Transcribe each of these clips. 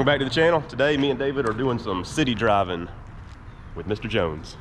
Welcome back to the channel. Today, me and David are doing some city driving with Mr. Jones.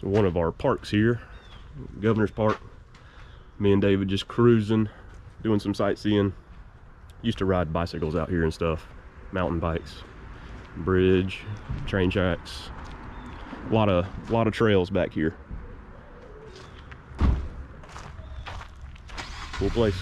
One of our parks here, Governor's Park. Me and David just cruising, doing some sightseeing. Used to ride bicycles out here and stuff, mountain bikes, bridge, train tracks. A lot of trails back here. Cool place.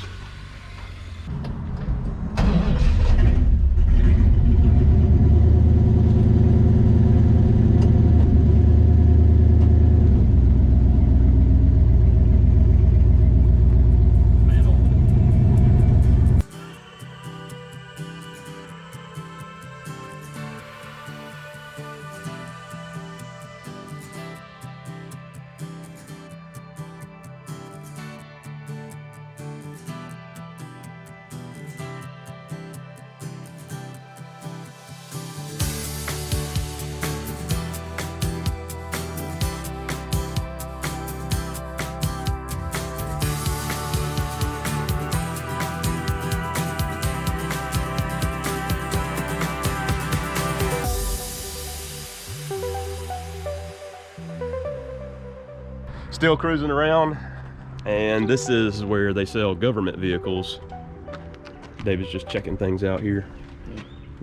Still cruising around, and this is where they sell government vehicles. David's just checking things out here.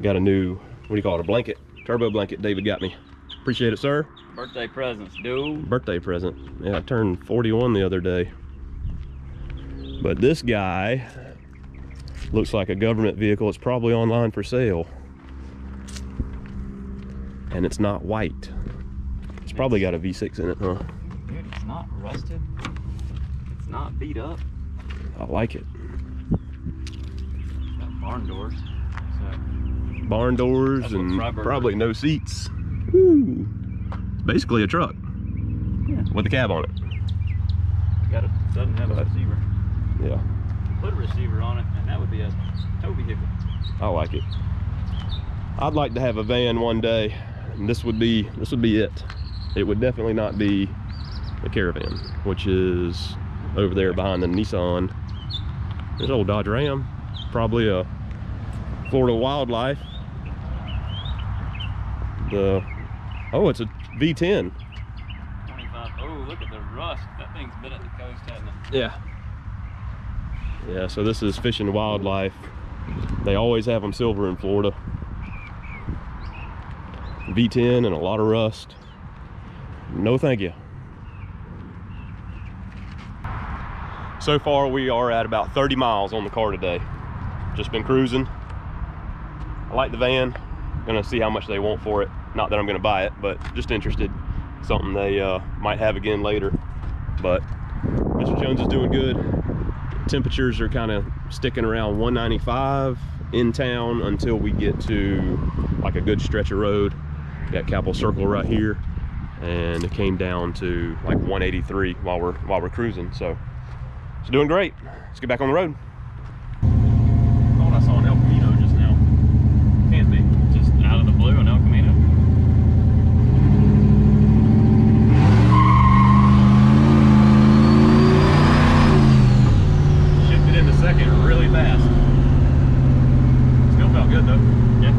Got a new, what do you call it, a blanket, turbo blanket David got me. Appreciate it, sir. Birthday presents, dude. Birthday present. Yeah, I turned 41 the other day. But this guy looks like a government vehicle. It's probably online for sale. And it's not white. It's probably got a V6 in it, huh? Dude, it's not rusted. not beat up. I like it. Got barn doors. So Barn doors that's what and Freiburg probably no seats. Woo. Basically a truck. Yeah. With a cab on it. Doesn't have a receiver. Yeah. Put a receiver on it, and that would be a tow vehicle. I like it. I'd like to have a van one day, and this would be it. It would definitely not be the Caravan, which is over there behind the Nissan. There's an old Dodge Ram, probably a Florida Wildlife. Oh, it's a V10. 25. Oh, look at the rust. That thing's been at the coast, hasn't it? Yeah. Yeah, so this is Fish and Wildlife. They always have them silver in Florida. V10 and a lot of rust. No thank you. So far we are at about 30 miles on the car today. Just been cruising. I like the van. Gonna see how much they want for it. Not that I'm gonna buy it, but just interested. Something they might have again later. But Mr. Jones is doing good. Temperatures are kind of sticking around 195 in town until we get to like a good stretch of road. Got Capel Circle right here, and it came down to like 183 while we're cruising. So it's doing great. Let's get back on the road. Thought I saw an El Camino just now. Can't be. Just out of the blue, an El Camino. Shifted into second really fast. Still felt good though. Yeah.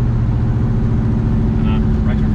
Right turn.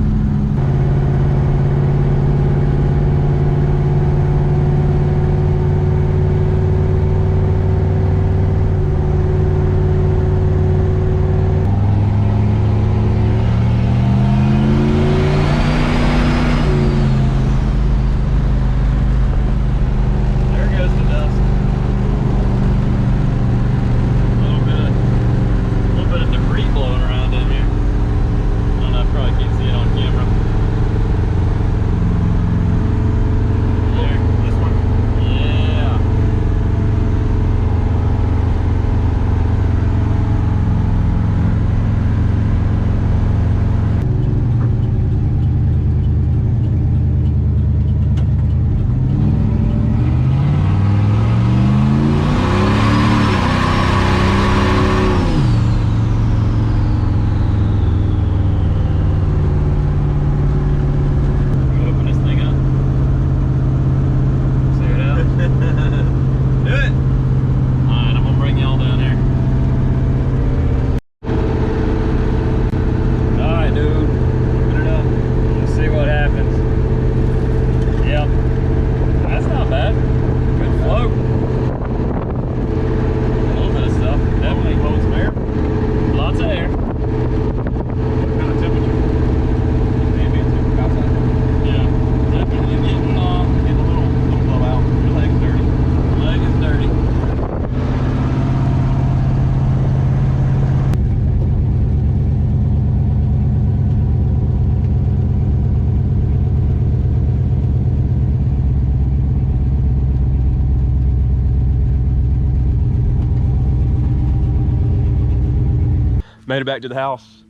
Made it back to the house.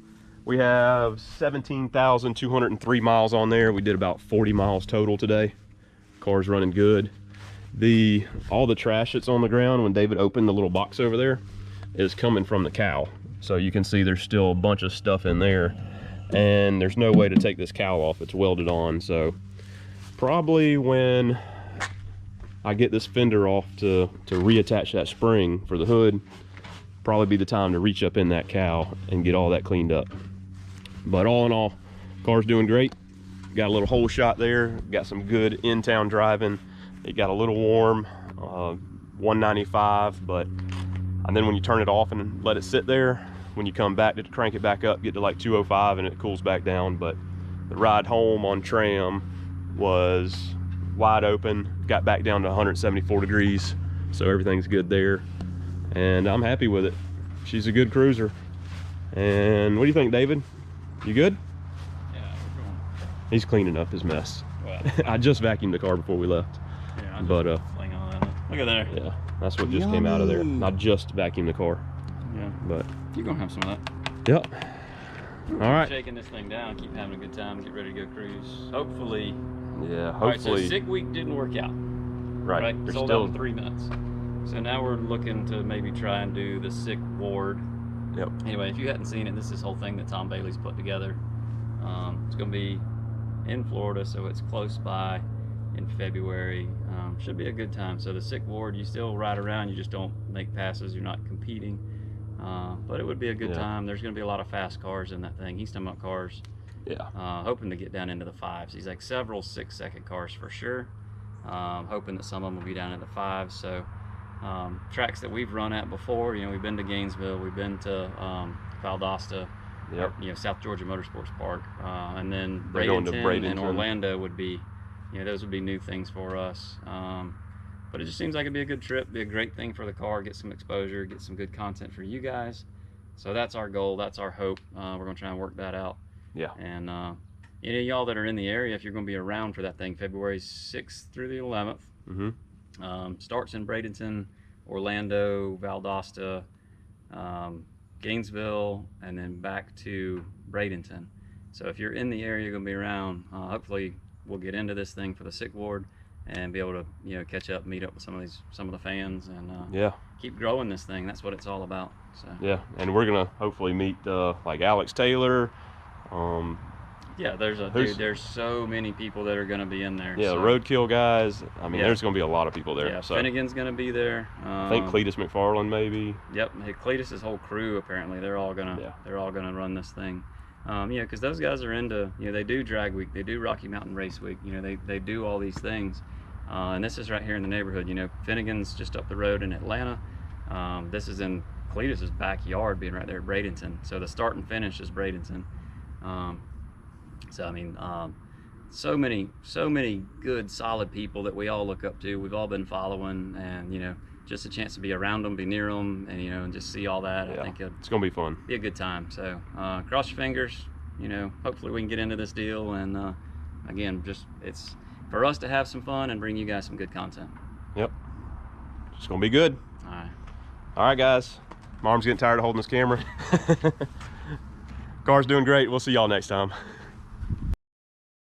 We have 17,203 miles on there. We did about 40 miles total today. Car's running good. All the trash that's on the ground when David opened the little box over there is coming from the cow. So you can see there's still a bunch of stuff in there, and there's no way to take this cow off. It's welded on. So probably when I get this fender off to reattach that spring for the hood, probably be the time to reach up in that cow and get all that cleaned up. But all in all, car's doing great. Got a little hole shot there, got some good in-town driving. It got a little warm, 195, and then when you turn it off and let it sit there, when you come back to crank it back up, get to like 205 and it cools back down. But the ride home on tram was wide open, got back down to 174 degrees, so everything's good there. And I'm happy with it. She's a good cruiser. And what do you think, David? You good? Yeah, we're going. He's cleaning up his mess. Well, I just vacuumed the car before we left. yeah, but fling all that up. Look at there. Yeah, that's what just came out of there. I just vacuumed the car. Yeah. But you're gonna have some of that. Yep. All right. Shaking this thing down, keep having a good time, get ready to go cruise. Hopefully. Yeah, hopefully. All right, so sick week didn't work out. Right. Sold out in 3 minutes. So now we're looking to maybe try and do the sick ward. Yep. Anyway, if you hadn't seen it, this is this whole thing that Tom Bailey's put together. It's going to be in Florida, so it's close by in February. Should be a good time. So the sick ward, you still ride around, you just don't make passes, you're not competing. But it would be a good time. There's going to be a lot of fast cars in that thing. He's talking about cars. Yeah. Hoping to get down into the 5s. He's like several 6-second cars for sure. Hoping that some of them will be down in the 5s. So tracks that we've run at before, you know, we've been to Gainesville, we've been to Valdosta, you know, South Georgia Motorsports Park, and then Bradenton and Orlando would be, you know, those would be new things for us. But it just seems like it'd be a good trip, be a great thing for the car, get some exposure, get some good content for you guys. So that's our goal, that's our hope. We're gonna try and work that out. Yeah. And any of y'all that are in the area, if you're gonna be around for that thing, February 6th through the 11th. Starts in Bradenton, Orlando, Valdosta, Gainesville, and then back to Bradenton. So if you're in the area, you're gonna be around. Hopefully we'll get into this thing for the sick ward and be able to, you know, catch up, meet up with some of the fans, and keep growing this thing. That's what it's all about. So and we're gonna hopefully meet like Alex Taylor. Yeah, there's so many people that are going to be in there. Yeah, so. The Roadkill guys. I mean, there's going to be a lot of people there. Yeah, so. Finnegan's going to be there. I think Cletus McFarland maybe. Yep, Cletus's whole crew apparently. They're all gonna run this thing. Yeah, because those guys are into, you know, they do drag week, they do Rocky Mountain Race Week. You know, they do all these things, and this is right here in the neighborhood. You know, Finnegan's just up the road in Atlanta. This is in Cletus's backyard, being right there at Bradenton. So the start and finish is Bradenton. So I mean, so many good, solid people that we all look up to. We've all been following, and you know, just a chance to be around them, be near them, and you know, and just see all that. I think it's gonna be fun. Be a good time. So cross your fingers. You know, hopefully we can get into this deal, and again, it's for us to have some fun and bring you guys some good content. Yep, it's gonna be good. All right, guys. My arm's getting tired of holding this camera. Car's doing great. We'll see y'all next time.